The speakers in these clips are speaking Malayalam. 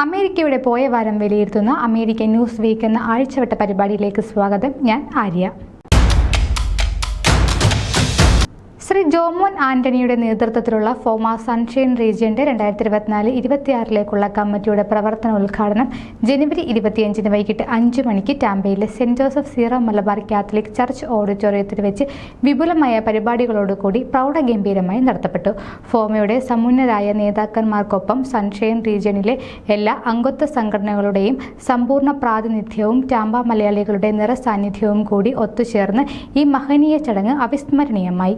അമേരിക്കയുടെ പോയ വാരം വിലയിരുത്തുന്ന അമേരിക്കൻ ന്യൂസ് വീക്ക് എന്ന ആഴ്ചവട്ട പരിപാടിയിലേക്ക് സ്വാഗതം. ഞാൻ ആര്യ. ശ്രീ ജോമോൻ ആന്റണിയുടെ നേതൃത്വത്തിലുള്ള ഫോമ സൺഷൈൻ റീജിയന്റെ 2024-26 കമ്മിറ്റിയുടെ പ്രവർത്തന ഉദ്ഘാടനം ജനുവരി 25 വൈകിട്ട് 5 മണിക്ക് ടാമ്പയിലെ Saint Joseph Syro Malabar Catholic church ഓഡിറ്റോറിയത്തിൽ വെച്ച് വിപുലമായ പരിപാടികളോടുകൂടി പ്രൗഢഗംഭീരമായി നടത്തപ്പെട്ടു. ഫോമയുടെ സമുന്നതരായ നേതാക്കന്മാർക്കൊപ്പം സൺഷൈൻ റീജിയനിലെ എല്ലാ അംഗത്വ സംഘടനകളുടെയും സമ്പൂർണ്ണ പ്രാതിനിധ്യവും ടാമ്പ മലയാളികളുടെ നിറസാന്നിധ്യവും കൂടി ഒത്തുചേർന്ന് ഈ മഹനീയ ചടങ്ങ് അവിസ്മരണീയമായി.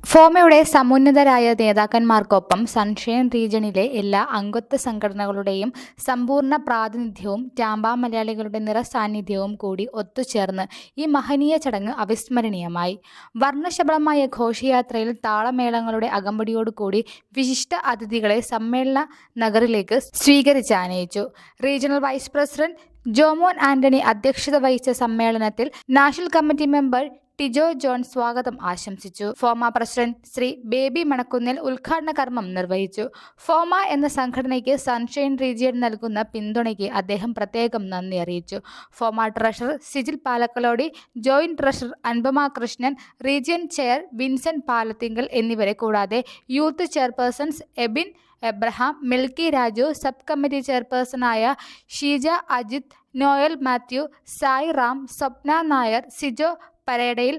ഫോമയുടെ സമുന്നതരായ നേതാക്കന്മാർക്കൊപ്പം സൺഷൈൻ റീജിയനിലെ എല്ലാ അംഗത്വ സംഘടനകളുടെയും സമ്പൂർണ്ണ പ്രാതിനിധ്യവും ടാമ്പ മലയാളികളുടെ നിറസാന്നിധ്യവും കൂടി ഒത്തുചേർന്ന് ഈ മഹനീയ ചടങ്ങ് അവിസ്മരണീയമായി. വർണ്ണശബളമായ ഘോഷയാത്രയിൽ താളമേളങ്ങളുടെ അകമ്പടിയോടുകൂടി വിശിഷ്ട അതിഥികളെ സമ്മേളന നഗറിലേക്ക് സ്വീകരിച്ചാനയിച്ചു. Regional vice president Jomon Antony അധ്യക്ഷത വഹിച്ച സമ്മേളനത്തിൽ national committee member Tijo John സ്വാഗതം ആശംസിച്ചു. ഫോമ പ്രസിഡന്റ് ശ്രീ ബേബി മണക്കുന്നിൽ ഉദ്ഘാടന കർമ്മം നിർവഹിച്ചു. ഫോമ എന്ന സംഘടനയ്ക്ക് സൺഷൈൻ റീജിയൻ നൽകുന്ന പിന്തുണയ്ക്ക് അദ്ദേഹം പ്രത്യേകം നന്ദി അറിയിച്ചു. FOMAA treasurer Sijil Palakkalody, joint treasurer Anupama Krishnan, region chair Vincent Palathinkal എന്നിവരെ കൂടാതെ youth chairpersons Ebin Abraham, Milky Raju, sub committee ചെയർപേഴ്സണായ ഷീജ അജിത്, നോയൽ മാത്യു, സായി റാം, സ്വപ്ന നായർ, സിജോ പരേഡയിൽ,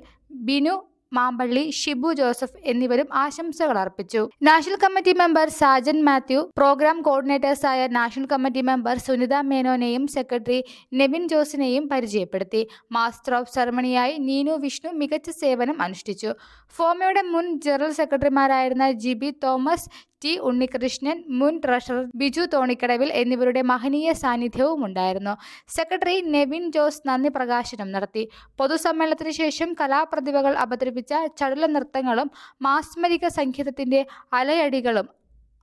ബിനു മാമ്പള്ളി, ഷിബു ജോസഫ് എന്നിവരും ആശംസകൾ അർപ്പിച്ചു. National committee member Sajan Mathew, program കോർഡിനേറ്റേഴ്സായ നാഷണൽ കമ്മിറ്റി മെമ്പർ സുനിത മേനോനെയും സെക്രട്ടറി നെവിൻ ജോസിനെയും പരിചയപ്പെടുത്തി. മാസ്റ്റർ ഓഫ് സെറമണിയായി നീനു വിഷ്ണു മികച്ച സേവനം അനുഷ്ഠിച്ചു. ഫോമയുടെ മുൻ ജനറൽ സെക്രട്ടറിമാരായിരുന്ന ജിബി തോമസ്, ടി ഉണ്ണികൃഷ്ണൻ, മുൻ ട്രഷറർ ബിജു തോണിക്കടവിൽ എന്നിവരുടെ മഹനീയ സാന്നിധ്യവും ഉണ്ടായിരുന്നു. സെക്രട്ടറി നെവിൻ ജോസ് നന്ദി പ്രകാശനം നടത്തി. പൊതുസമ്മേളനത്തിന് ശേഷം കലാപ്രതിഭകൾ അവതരിപ്പിച്ച ചടുല നൃത്തങ്ങളും മാസ്മരിക സംഗീതത്തിന്റെ അലയടികളും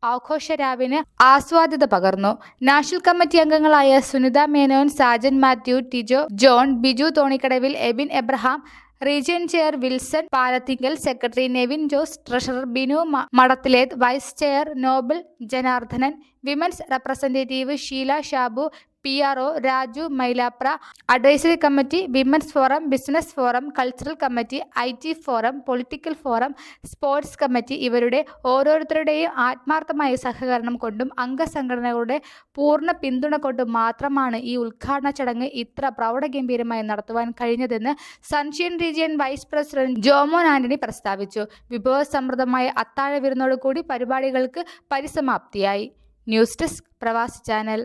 ആഘോഷരാവിന് ആസ്വാദ്യത പകർന്നു. നാഷണൽ കമ്മിറ്റി അംഗങ്ങളായ Sunitha Menon, Sajan Mathew, Tijo John, Biju Thonikkadavil, Ebin Abraham, region chair Wilson Palathinkal, secretary Nevin Jose, treasurer Binu Madathilethu, vice chair Noble Janardhanan, women's representative Sheela Shabu, PRO Raju Mylapra, advisory committee, women's forum, business forum, cultural committee, IT forum, political forum, sports committee ഇവരുടെ ഓരോരുത്തരുടെയും ആത്മാർത്ഥമായ സഹകരണം കൊണ്ടും അംഗസംഘടനകളുടെ പൂർണ്ണ പിന്തുണ കൊണ്ടും മാത്രമാണ് ഈ ഉദ്ഘാടന ചടങ്ങ് ഇത്ര പ്രൗഢഗംഭീരമായി നടത്തുവാൻ കഴിഞ്ഞതെന്ന് Sunshine region vice president Jomon Antony പ്രസ്താവിച്ചു. വിഭവസമൃദ്ധമായ അത്താഴ വിരുന്നോടുകൂടി പരിപാടികൾക്ക് പരിസമാപ്തിയായി. News desk Pravasi channel.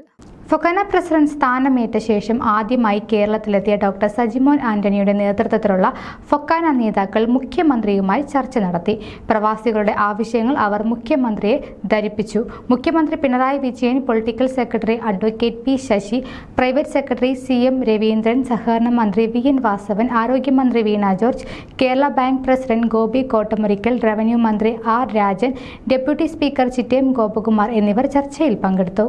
FOKANA president സ്ഥാനമേറ്റ ശേഷം ആദ്യമായി കേരളത്തിലെത്തിയ ഡോക്ടർ സജിമോൻ ആന്റണിയുടെ നേതൃത്വത്തിലുള്ള ഫൊക്കാന നേതാക്കൾ മുഖ്യമന്ത്രിയുമായി ചർച്ച നടത്തി. പ്രവാസികളുടെ ആവശ്യങ്ങൾ അവർ മുഖ്യമന്ത്രിയെ ധരിപ്പിച്ചു. മുഖ്യമന്ത്രി Pinarayi Vijayan, political secretary advocate P Sasi, private secretary CM Raveendran, സഹകരണ മന്ത്രി VN വാസവൻ, ആരോഗ്യമന്ത്രി Veena George, Kerala bank president Gopi Kottamurikkal, revenue മന്ത്രി R Rajan, deputy speaker Chittayam Gopakumar എന്നിവർ ചർച്ചയിൽ പങ്കെടുത്തു.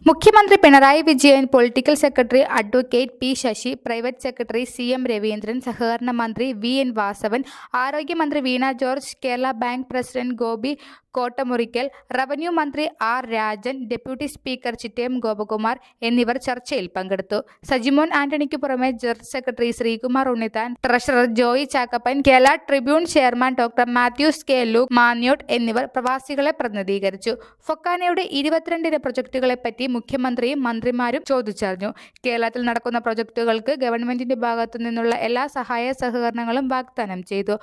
മുഖ്യമന്ത്രി Pinarayi Vijayan, political secretary advocate P Sasi, private secretary CM Raveendran, സഹകരണ മന്ത്രി VN വാസവൻ, ആരോഗ്യമന്ത്രി Veena George, Kerala bank president Gopi Kottamurikkal, revenue മന്ത്രി R Rajan, deputy speaker Chittayam Gopakumar എന്നിവർ ചർച്ചയിൽ പങ്കെടുത്തു. സജിമോൻ ആന്റണിക്ക് പുറമെ general secretary Sreekumar Unnithan, treasurer Joy Chackappan, Kerala tribune chairman doctor Mathews K Luke Manyottu എന്നിവർ പ്രവാസികളെ പ്രതിനിധീകരിച്ചു. ഫൊക്കാനയുടെ 22 പ്രൊജക്ടുകളെപ്പറ്റി മുഖ്യമന്ത്രിയും മന്ത്രിമാരും ചോദിച്ചറിഞ്ഞു. കേരളത്തിൽ നടക്കുന്ന പ്രൊജക്ടുകൾക്ക് ഗവൺമെന്റിന്റെ ഭാഗത്തു നിന്നുള്ള എല്ലാ സഹായ സഹകരണങ്ങളും വാഗ്ദാനം ചെയ്തു.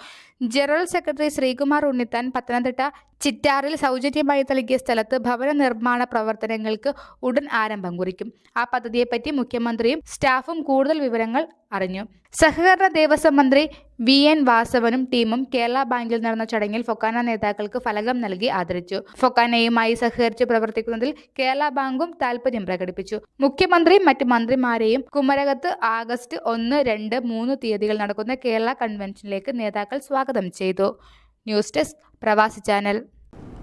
ജനറൽ സെക്രട്ടറി ശ്രീകുമാർ ഉണ്ണിത്താൻ പത്തനംതിട്ട ചിറ്റാറിൽ സൗജന്യമായി നൽകിയ സ്ഥലത്ത് ഭവന നിർമ്മാണ പ്രവർത്തനങ്ങൾക്ക് ഉടൻ ആരംഭം കുറിക്കും. ആ പദ്ധതിയെപ്പറ്റി മുഖ്യമന്ത്രിയും സ്റ്റാഫും കൂടുതൽ വിവരങ്ങൾ അറിഞ്ഞു. സഹകരണ ദേവസ്വം മന്ത്രി VN വാസവനും ടീമും കേരള ബാങ്കിൽ നടന്ന ചടങ്ങിൽ ഫൊക്കാന നേതാക്കൾക്ക് ഫലകം നൽകി ആദരിച്ചു. ഫൊക്കാനയുമായി സഹകരിച്ച് പ്രവർത്തിക്കുന്നതിൽ കേരള ബാങ്കും താൽപര്യം പ്രകടിപ്പിച്ചു. മുഖ്യമന്ത്രിയും മറ്റ് മന്ത്രിമാരെയും കുമരകത്ത് ആഗസ്റ്റ് 1, 2, 3 തീയതികൾ നടക്കുന്ന കേരള കൺവെൻഷനിലേക്ക് നേതാക്കൾ സ്വാഗതം ചെയ്തു. News desk Pravasi channel.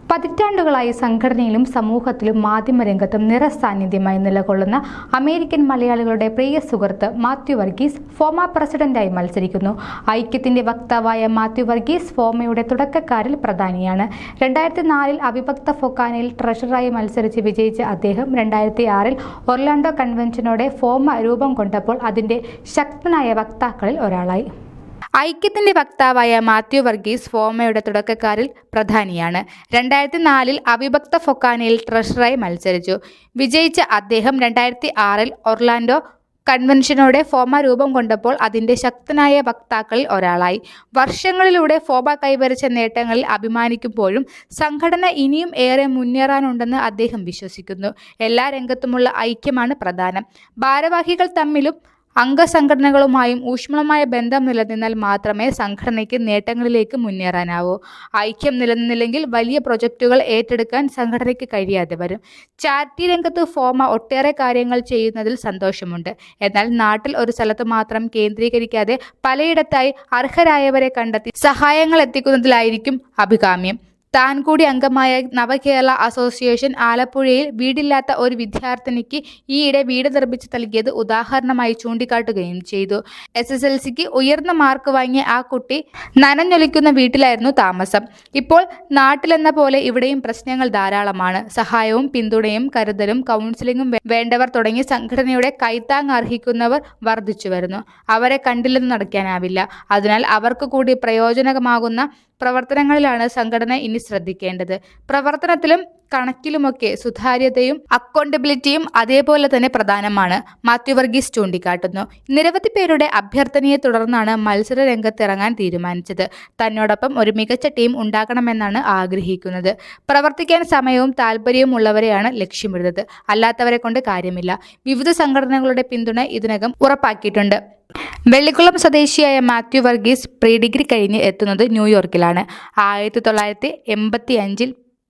പതിറ്റാണ്ടുകളായി സംഘടനയിലും സമൂഹത്തിലും മാധ്യമരംഗത്തും നിറസാന്നിധ്യമായി നിലകൊള്ളുന്ന അമേരിക്കൻ മലയാളികളുടെ പ്രിയ സുഹൃത്ത് മാത്യു വർഗീസ് ഫോമ പ്രസിഡന്റായി മത്സരിക്കുന്നു. ഐക്യത്തിന്റെ വക്താവായ മാത്യു വർഗീസ് ഫോമയുടെ തുടക്കക്കാരിൽ പ്രധാനിയാണ്. 2004 അവിഭക്ത ഫൊക്കാനയിൽ ട്രഷററായി മത്സരിച്ച് വിജയിച്ച അദ്ദേഹം 2006 ഒർലാൻഡോ കൺവെൻഷനോടെ ഫോമ രൂപം കൊണ്ടപ്പോൾ അതിന്റെ ശക്തനായ വക്താക്കളിൽ ഒരാളായി. ഐക്യത്തിന്റെ വക്താവായ മാത്യു വർഗീസ് ഫോമയുടെ തുടക്കക്കാരിൽ പ്രധാനിയാണ്. 2004 അവിഭക്ത ഫൊക്കാനയിൽ ട്രഷററായി മത്സരിച്ചു വിജയിച്ച അദ്ദേഹം 2006 ഒർലാൻഡോ കൺവെൻഷനോടെ ഫോമ രൂപം കൊണ്ടപ്പോൾ അതിന്റെ ശക്തനായ വക്താക്കളിൽ ഒരാളായി. വർഷങ്ങളിലൂടെ ഫോമ കൈവരിച്ച നേട്ടങ്ങളിൽ അഭിമാനിക്കുമ്പോഴും സംഘടന ഇനിയും ഏറെ മുന്നേറാനുണ്ടെന്ന് അദ്ദേഹം വിശ്വസിക്കുന്നു. എല്ലാ രംഗത്തുമുള്ള ഐക്യമാണ് പ്രധാനം. ഭാരവാഹികൾ തമ്മിലും അംഗസംഘടനകളുമായും ഊഷ്മളമായ ബന്ധം നിലനിന്നാൽ മാത്രമേ സംഘടനയ്ക്ക് നേട്ടങ്ങളിലേക്ക് മുന്നേറാനാവൂ. ഐക്യം നിലനിന്നില്ലെങ്കിൽ വലിയ പ്രൊജക്റ്റുകൾ ഏറ്റെടുക്കാൻ സംഘടനയ്ക്ക് കഴിയാതെ വരും. ചാരിറ്റി രംഗത്ത് ഫോമ ഒട്ടേറെ കാര്യങ്ങൾ ചെയ്യുന്നതിൽ സന്തോഷമുണ്ട്. എന്നാൽ നാട്ടിൽ ഒരു സ്ഥലത്ത് മാത്രം കേന്ദ്രീകരിക്കാതെ പലയിടത്തായി അർഹരായവരെ കണ്ടെത്തി സഹായങ്ങൾ എത്തിക്കുന്നതിലായിരിക്കും അഭികാമ്യം. താൻ കൂടി അംഗമായ നവകേരള അസോസിയേഷൻ ആലപ്പുഴയിൽ വീടില്ലാത്ത ഒരു വിദ്യാർത്ഥിനിക്ക് ഈയിടെ വീട് നിർമ്മിച്ച് നൽകിയത് ഉദാഹരണമായി ചൂണ്ടിക്കാട്ടുകയും ചെയ്തു. SSLCക്ക് ഉയർന്ന മാർക്ക് വാങ്ങിയ ആ കുട്ടി നനഞ്ഞൊലിക്കുന്ന വീട്ടിലായിരുന്നു താമസം. ഇപ്പോൾ നാട്ടിലെന്ന പോലെ ഇവിടെയും പ്രശ്നങ്ങൾ ധാരാളമാണ്. സഹായവും പിന്തുണയും കരുതലും കൗൺസിലിംഗും വേണ്ടവർ തുടങ്ങി സംഘടനയുടെ കൈത്താങ് അർഹിക്കുന്നവർ വർദ്ധിച്ചു വരുന്നു. അവരെ കണ്ടില്ലെന്ന് നടക്കാനാവില്ല. അതിനാൽ അവർക്ക് കൂടി പ്രയോജനമാകുന്ന പ്രവർത്തനങ്ങളിലാണ് സംഘടന ഇനി ശ്രദ്ധിക്കേണ്ടത്. പ്രവർത്തനത്തിലും കണക്കിലുമൊക്കെ സുതാര്യതയും അക്കൗണ്ടബിലിറ്റിയും അതേപോലെ തന്നെ പ്രധാനമാണ് മാത്യു വർഗീസ് ചൂണ്ടിക്കാട്ടുന്നു. നിരവധി പേരുടെ അഭ്യർത്ഥനയെ തുടർന്നാണ് മത്സര രംഗത്തിറങ്ങാൻ തീരുമാനിച്ചത്. തന്നോടൊപ്പം ഒരു മികച്ച ടീം ഉണ്ടാക്കണമെന്നാണ് ആഗ്രഹിക്കുന്നത്. പ്രവർത്തിക്കാൻ സമയവും താല്പര്യവും ഉള്ളവരെയാണ് ലക്ഷ്യമിടുന്നത്. അല്ലാത്തവരെ കൊണ്ട് കാര്യമില്ല. വിവിധ സംഘടനകളുടെ പിന്തുണ ഇതിനകം ഉറപ്പാക്കിയിട്ടുണ്ട്. വെള്ളിക്കുളം സ്വദേശിയായ മാത്യു വർഗീസ് പ്രീ ഡിഗ്രി കഴിഞ്ഞ് എത്തുന്നത് ന്യൂയോർക്കിലാണ്. 1985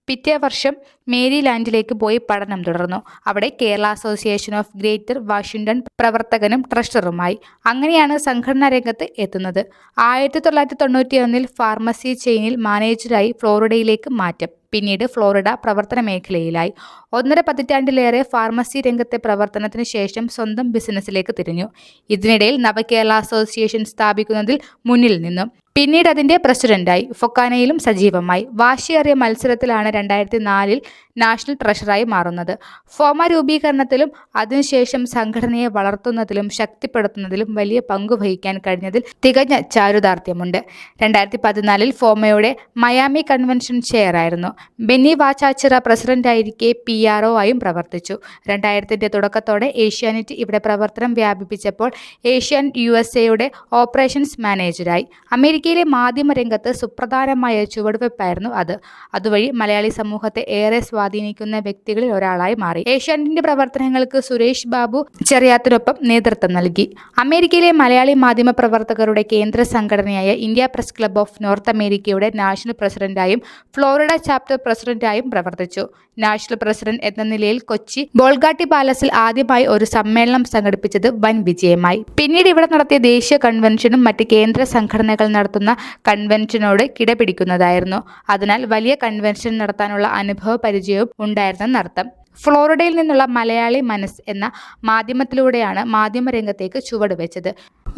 പിറ്റേ വർഷം മേരിലാൻഡിലേക്ക് പോയി പഠനം തുടർന്നു. അവിടെ Kerala association of greater Washington പ്രവർത്തകനും ട്രഷററുമായി. അങ്ങനെയാണ് സംഘടനാ രംഗത്ത് എത്തുന്നത്. 1991 ഫാർമസി ചെയിനിൽ മാനേജരായി ഫ്ലോറിഡയിലേക്ക് മാറ്റം. പിന്നീട് ഫ്ലോറിഡ പ്രവർത്തന മേഖലയിലായി. 1.5 പതിറ്റാണ്ടിലേറെ ഫാർമസി രംഗത്തെ പ്രവർത്തനത്തിന് ശേഷം സ്വന്തം ബിസിനസ്സിലേക്ക് തിരിഞ്ഞു. ഇതിനിടയിൽ നവകേരള അസോസിയേഷൻ സ്ഥാപിക്കുന്നതിൽ മുന്നിൽ നിന്നു. പിന്നീട് അതിന്റെ പ്രസിഡന്റായി. ഫൊക്കാനയിലും സജീവമായി. വാശിയേറിയ മത്സരത്തിലാണ് 2004 നാഷണൽ ട്രഷററായി മാറുന്നത്. ഫോമ രൂപീകരണത്തിലും അതിനുശേഷം സംഘടനയെ വളർത്തുന്നതിലും ശക്തിപ്പെടുത്തുന്നതിലും വലിയ പങ്കു വഹിക്കാൻ കഴിഞ്ഞതിൽ തികഞ്ഞ ചാരുതാർത്ഥ്യമുണ്ട്. 2014 ഫോമയുടെ Miami convention ചെയറായിരുന്നു. Benny Vachachira പ്രസിഡന്റായിരിക്കെ PRO ആയും പ്രവർത്തിച്ചു. 2000 തുടക്കത്തോടെ ഏഷ്യാനെറ്റ് ഇവിടെ പ്രവർത്തനം വ്യാപിപ്പിച്ചപ്പോൾ ഏഷ്യാനെറ്റ് USA ഓപ്പറേഷൻസ് മാനേജരായി. അമേരിക്കയിലെ മാധ്യമരംഗത്ത് സുപ്രധാനമായ ചുവടുവെപ്പായിരുന്നു അത്. അതുവഴി മലയാളി സമൂഹത്തെ ഏറെ സ്വാധീനിക്കുന്ന വ്യക്തികളിൽ ഒരാളായി മാറി. ഏഷ്യാനെറ്റിന്റെ പ്രവർത്തനങ്ങൾക്ക് സുരേഷ് ബാബു ചെറിയാത്തിനൊപ്പം നേതൃത്വം നൽകി. അമേരിക്കയിലെ മലയാളി മാധ്യമ പ്രവർത്തകരുടെ കേന്ദ്ര സംഘടനയായ India press club of north അമേരിക്കയുടെ നാഷണൽ പ്രസിഡന്റായും ഫ്ലോറിഡ ചാപ്റ്റർ പ്രസിഡന്റായും പ്രവർത്തിച്ചു. നാഷണൽ പ്രസിഡന്റ് എന്ന നിലയിൽ കൊച്ചി ബോൾഗാട്ടി പാലസിൽ ആദ്യമായി ഒരു സമ്മേളനം സംഘടിപ്പിച്ചത് വൻ വിജയമായി. പിന്നീട് ഇവിടെ നടത്തിയ ദേശീയ കൺവെൻഷനും മറ്റ് കേന്ദ്ര സംഘടനകൾ നടത്തുന്ന കൺവെൻഷനോട് കിടപിടിക്കുന്നതായിരുന്നു. അതിനാൽ വലിയ കൺവെൻഷൻ നടത്താനുള്ള അനുഭവ പരിചയവും ഉണ്ടായിരുന്നെന്നർത്ഥം. ഫ്ലോറിഡയിൽ നിന്നുള്ള മലയാളി മനസ് എന്ന മാധ്യമത്തിലൂടെയാണ് മാധ്യമരംഗത്തേക്ക് ചുവടുവെച്ചത്.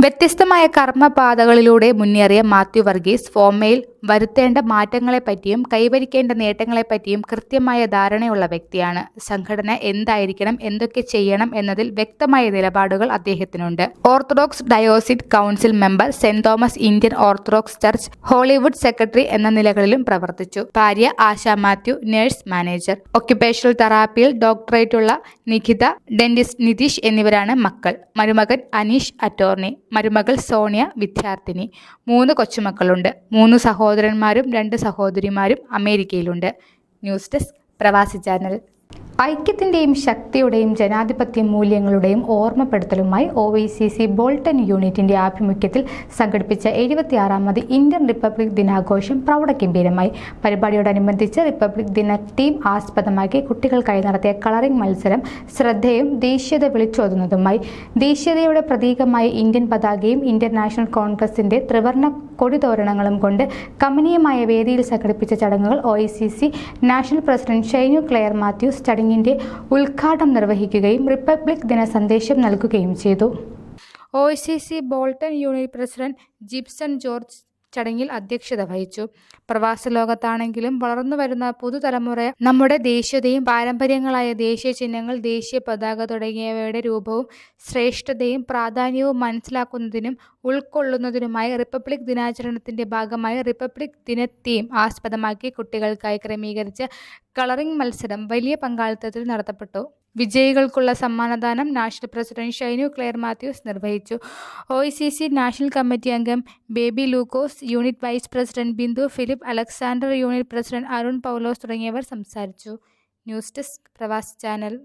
വ്യത്യസ്തമായ കർമ്മപാതകളിലൂടെ മുന്നേറിയ മാത്യു വർഗീസ് ഫോമയിൽ വരുത്തേണ്ട മാറ്റങ്ങളെപ്പറ്റിയും കൈവരിക്കേണ്ട നേട്ടങ്ങളെപ്പറ്റിയും കൃത്യമായ ധാരണയുള്ള വ്യക്തിയാണ്. സംഘടന എന്തായിരിക്കണം, എന്തൊക്കെ ചെയ്യണം എന്നതിൽ വ്യക്തമായ നിലപാടുകൾ അദ്ദേഹത്തിനുണ്ട്. Orthodox diocese council member, Saint Thomas Indian orthodox church Hollywood secretary എന്ന നിലകളിലും പ്രവർത്തിച്ചു. ഭാര്യ Asha Mathew nurse manager. Occupational തെറാപ്പിയിൽ ഡോക്ടറേറ്റുള്ള നിഖിത, ഡെന്റിസ്റ്റ് നിതീഷ് എന്നിവരാണ് മക്കൾ. മരുമകൻ അനീഷ് അറ്റോർണി, മരുമകൾ സോണിയ വിദ്യാർത്ഥിനി. 3 കൊച്ചുമക്കളുണ്ട്. 3 സഹോദരന്മാരും 2 സഹോദരിമാരും അമേരിക്കയിലുണ്ട്. News desk Pravasi channel. ഐക്യത്തിന്റെയും ശക്തിയുടെയും ജനാധിപത്യ മൂല്യങ്ങളുടെയും ഓർമ്മപ്പെടുത്തലുമായി OICC ബോൾട്ടൺ യൂണിറ്റിന്റെ ആഭിമുഖ്യത്തിൽ സംഘടിപ്പിച്ച 76ാമത് ഇന്ത്യൻ റിപ്പബ്ലിക് ദിനാഘോഷം പ്രൗഢഗംഭീരമായി. പരിപാടിയോടനുബന്ധിച്ച് റിപ്പബ്ലിക് ദിന തീം ആസ്പദമാക്കി കുട്ടികൾക്കായി നടത്തിയ കളറിംഗ് മത്സരം ശ്രദ്ധേയവും ദേശീയത വിളിച്ചോതുന്നതുമായി. ദേശീയതയുടെ പ്രതീകമായ ഇന്ത്യൻ പതാകയും ഇന്ത്യൻ നാഷണൽ കോൺഗ്രസിന്റെ ത്രിവർണ്ണ കൊടിതോരണങ്ങളും കൊണ്ട് കമനീയമായ വേദിയിൽ സംഘടിപ്പിച്ച ചടങ്ങുകൾ OICC national president Shinu Claire Mathews ചടങ്ങിന്റെ ഉദ്ഘാടനം നിർവഹിക്കുകയും റിപ്പബ്ലിക് ദിന സന്ദേശം നൽകുകയും ചെയ്തു. OICC Bolton unit president Jibson George ചടങ്ങിൽ അധ്യക്ഷത വഹിച്ചു. പ്രവാസ ലോകത്താണെങ്കിലും വളർന്നുവരുന്ന പുതുതലമുറ നമ്മുടെ ദേശീയതയും പാരമ്പര്യങ്ങളായ ദേശീയ ചിഹ്നങ്ങൾ, ദേശീയ പതാക തുടങ്ങിയവയുടെ രൂപവും ശ്രേഷ്ഠതയും പ്രാധാന്യവും മനസ്സിലാക്കുന്നതിനും ഉൾക്കൊള്ളുന്നതിനുമായി റിപ്പബ്ലിക് ദിനാചരണത്തിന്റെ ഭാഗമായി റിപ്പബ്ലിക് ദിന തീം ആസ്പദമാക്കി കുട്ടികൾക്കായി ക്രമീകരിച്ച കളറിംഗ് മത്സരം വലിയ പങ്കാളിത്തത്തിൽ നടത്തപ്പെട്ടു. വിജയികൾക്കുള്ള സമ്മാനദാനം നാഷണൽ പ്രസിഡന്റ് ഷൈനു ക്ലെയർ മാത്യൂസ് നിർവഹിച്ചു. OICC നാഷണൽ കമ്മിറ്റി അംഗം Baby Lukose, unit vice president Bindu Philip, Alexander unit president Arun Paulose തുടങ്ങിയവർ സംസാരിച്ചു. News desk Pravasi channel.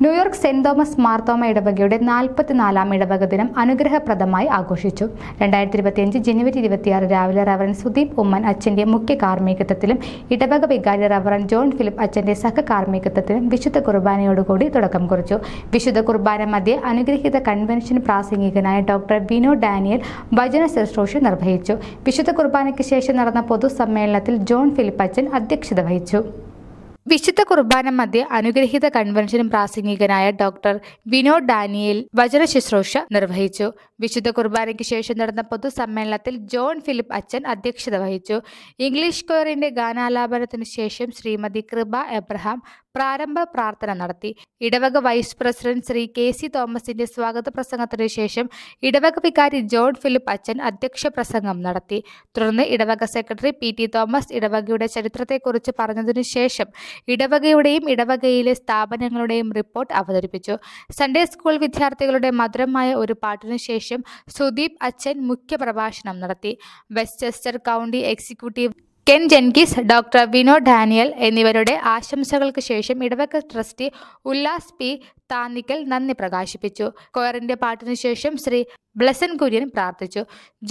New York Saint Thomas Marthoma ഇടവകയുടെ 44-ാം ഇടവക ദിനം അനുഗ്രഹപ്രദമായി ആഘോഷിച്ചു. 2025 ജനുവരി 26 രാവിലെ റവറൻ സുദീപ് ഉമ്മൻ അച്ഛന്റെ മുഖ്യ കാർമ്മികത്വത്തിലും ഇടവക വികാരി റവറൻ ജോൺ ഫിലിപ്പ് അച്ഛന്റെ സഹകാർമ്മികത്വത്തിലും വിശുദ്ധ കുർബാനയോടുകൂടി തുടക്കം കുറിച്ചു. വിശുദ്ധ കുർബാന മധ്യേ അനുഗ്രഹീത കൺവെൻഷൻ പ്രാസംഗികനായ ഡോക്ടർ വിനോ ഡാനിയൽ വചന ശുശ്രൂഷ നിർവഹിച്ചു. വിശുദ്ധ കുർബാനയ്ക്ക് ശേഷം നടന്ന പൊതുസമ്മേളനത്തിൽ ജോൺ ഫിലിപ്പ് അച്ഛൻ അധ്യക്ഷത വഹിച്ചു. വിശുദ്ധ കുർബാന മധ്യേ അനുഗ്രഹീത കൺവെൻഷൻ പ്രാസംഗികനായ ഡോക്ടർ വിനോ ഡാനിയേൽ വചന ശുശ്രൂഷ നിർവഹിച്ചു. വിശുദ്ധ കുർബാനയ്ക്ക് ശേഷം നടന്ന പൊതുസമ്മേളനത്തിൽ ജോൺ ഫിലിപ്പ് അച്ഛൻ അധ്യക്ഷത വഹിച്ചു. ഇംഗ്ലീഷ് കൊയറിന്റെ ഗാനാലാപനത്തിനു ശേഷം ശ്രീമതി കൃപ എബ്രഹാം പ്രാരംഭ പ്രാർത്ഥന നടത്തി. ഇടവക വൈസ് പ്രസിഡന്റ് ശ്രീ KC തോമസിന്റെ സ്വാഗത പ്രസംഗത്തിനു ശേഷം ഇടവക വികാരി ജോൺ ഫിലിപ്പ് അച്ഛൻ അധ്യക്ഷ പ്രസംഗം നടത്തി. തുടർന്ന് ഇടവക സെക്രട്ടറി PT തോമസ് ഇടവകയുടെ ചരിത്രത്തെക്കുറിച്ച് പറഞ്ഞതിനു ശേഷം ഇടവകയുടെയും ഇടവകയിലെ സ്ഥാപനങ്ങളുടെയും റിപ്പോർട്ട് അവതരിപ്പിച്ചു. സൺഡേ സ്കൂൾ വിദ്യാർത്ഥികളുടെ മധുരമായ ഒരു പാട്ടിനു ശേഷം സുദീപ് അച്ഛൻ മുഖ്യ പ്രഭാഷണം നടത്തി. Westchester county executive Ken Jenkins, doctor Vino Daniel എന്നിവരുടെ ആശംസകൾക്ക് ശേഷം ഇടവക ട്രസ്റ്റി ഉല്ലാസ് P. താന്നിക്കൽ നന്ദി പ്രകാശിപ്പിച്ചു. കൊയറിന്റെ പാട്ടിനു ശേഷം ശ്രീ ബ്ലസൻ കുര്യൻ പ്രാർത്ഥിച്ചു.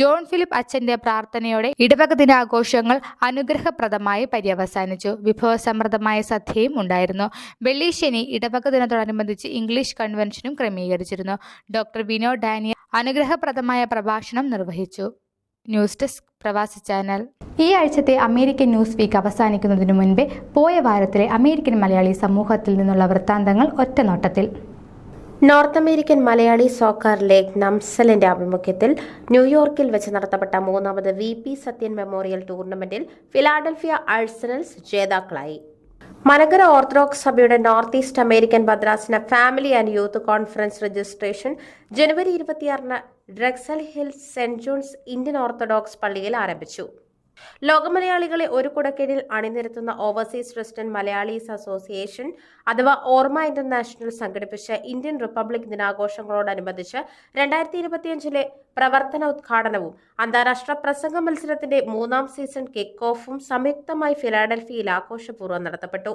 ജോൺ ഫിലിപ്പ് അച്ഛന്റെ പ്രാർത്ഥനയോടെ ഇടവക ദിനാഘോഷങ്ങൾ അനുഗ്രഹപ്രദമായി പര്യവസാനിച്ചു. വിഭവസമൃദ്ധമായ സദ്യയും ഉണ്ടായിരുന്നു. വെള്ളി ശനി ഇടവക ദിനത്തോടനുബന്ധിച്ച് ഇംഗ്ലീഷ് കൺവെൻഷനും ക്രമീകരിച്ചിരുന്നു. ഡോക്ടർ വിനോ ഡാനിയൽ അനുഗ്രഹപ്രദമായ പ്രഭാഷണം നിർവഹിച്ചു. News desk Pravasi channel. ഈ ആഴ്ചത്തെ അമേരിക്കൻ ന്യൂസ് വീക്ക് അവസാനിക്കുന്നതിനു മുൻപേ പോയ വാരത്തിലെ അമേരിക്കൻ മലയാളി സമൂഹത്തിൽ നിന്നുള്ള വൃത്താന്തങ്ങൾ ഒറ്റനോട്ടത്തിൽ. North American Malayali soccer league നംസലിന്റെ ആഭിമുഖ്യത്തിൽ ന്യൂയോർക്കിൽ വെച്ച് നടത്തപ്പെട്ട 3ാമത് VP സത്യൻ മെമ്മോറിയൽ ടൂർണമെന്റിൽ ഫിലാഡൽഫിയ ആഴ്സണൽസ് ജേതാക്കളായി. മലങ്കര ഓർത്തഡോക്സ് സഭയുടെ നോർത്ത് ഈസ്റ്റ് അമേരിക്കൻ ഭദ്രാസന family and youth conference registration ജനുവരി 26 Drexel Hills saint John's Indian orthodox പള്ളിയിൽ ആരംഭിച്ചു. ലോകമലയാളികളെ ഒരു കുടക്കീഴിൽ അണിനിരത്തുന്ന ഓവർസീസ് റെസിഡന്റ് മലയാളീസ് അസോസിയേഷൻ അഥവാ ഓർമ്മ ഇന്റർനാഷണൽ സംഘടിപ്പിച്ച ഇന്ത്യൻ റിപ്പബ്ലിക് ദിനാഘോഷങ്ങളോടനുബന്ധിച്ച് 2025 പ്രവർത്തന ഉദ്ഘാടനവും അന്താരാഷ്ട്ര പ്രസംഗ മത്സരത്തിന്റെ 3ാം സീസൺ കിക്ക് ഓഫും സംയുക്തമായി ഫിലാഡൽഫിയയിൽ ആഘോഷപൂർവ്വം നടത്തപ്പെട്ടു.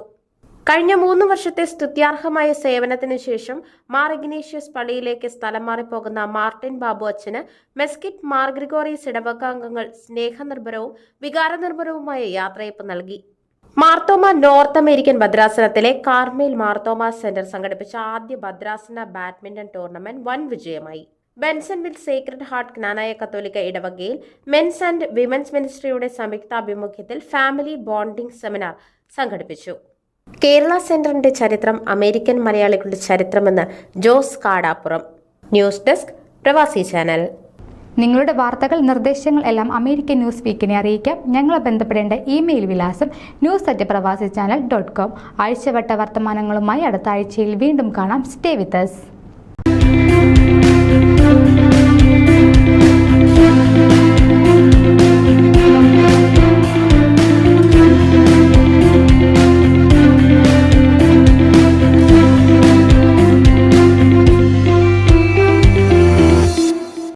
കഴിഞ്ഞ 3 വർഷത്തെ സ്തുത്യാർഹമായ സേവനത്തിനു ശേഷം മാർ ഇഗ്നേഷ്യസ് പള്ളിയിലേക്ക് സ്ഥലം മാറിപ്പോകുന്ന മാർട്ടിൻ ബാബു അച്ഛന് മെസ്കിറ്റ് മാർ ഗ്രിഗോറിയസ് ഇടവക അംഗങ്ങൾ സ്നേഹനിർഭരവും വികാരനിർഭരവുമായ യാത്രയയപ്പ് നൽകി. മാർത്തോമ നോർത്ത് അമേരിക്കൻ ഭദ്രാസനത്തിലെ കാർമേൽ മാർത്തോമ സെന്റർ സംഘടിപ്പിച്ച ആദ്യ ഭദ്രാസന ബാഡ്മിന്റൺ ടൂർണമെന്റ് വൻ വിജയമായി. ബെൻസൺവിൽ സേക്രഡ് ഹാർട്ട് ജ്ഞാനായ കത്തോലിക്ക ഇടവകയിൽ മെൻസ് ആൻഡ് വിമൻസ് മിനിസ്ട്രിയുടെ സംയുക്താഭിമുഖ്യത്തിൽ ഫാമിലി ബോണ്ടിംഗ് സെമിനാർ സംഘടിപ്പിച്ചു. കേരള സെന്ററിന്റെ ചരിത്രം അമേരിക്കൻ മലയാളികളുടെ ചരിത്രമെന്ന് Jose Kadappuram. News desk Pravasi channel. നിങ്ങളുടെ വാർത്തകൾ, നിർദ്ദേശങ്ങൾ എല്ലാം അമേരിക്കൻ ന്യൂസ് വീക്കിനെ അറിയിക്കാം. ഞങ്ങളെ ബന്ധപ്പെടേണ്ട ഇമെയിൽ വിലാസം news@pravasichannel.com. ആഴ്ചവട്ട വർത്തമാനങ്ങളുമായി അടുത്ത ആഴ്ചയിൽ വീണ്ടും കാണാം. Stay with us.